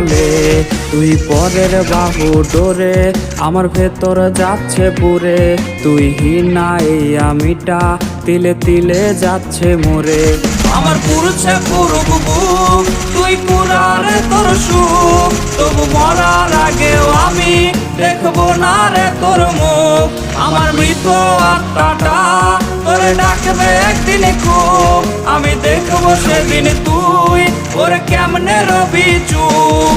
বলে তুই পরের বাহু ডোরে আমার ভেতর যাচ্ছে পুরে তুই হিনা এই আমিটা তিলে তিলে যাচ্ছে মোরে আমার পুরুষে পুরুক বুক তুই পুরারে তোর সুখ তবু মরার আগেও আমি দেখবো না রে তোর মুখ আমার মৃত আত্মাটা তোরে ডাকবে একদিন খুব আমি দেখবো সেদিন তুই ওরে কেমনে রবি চুপ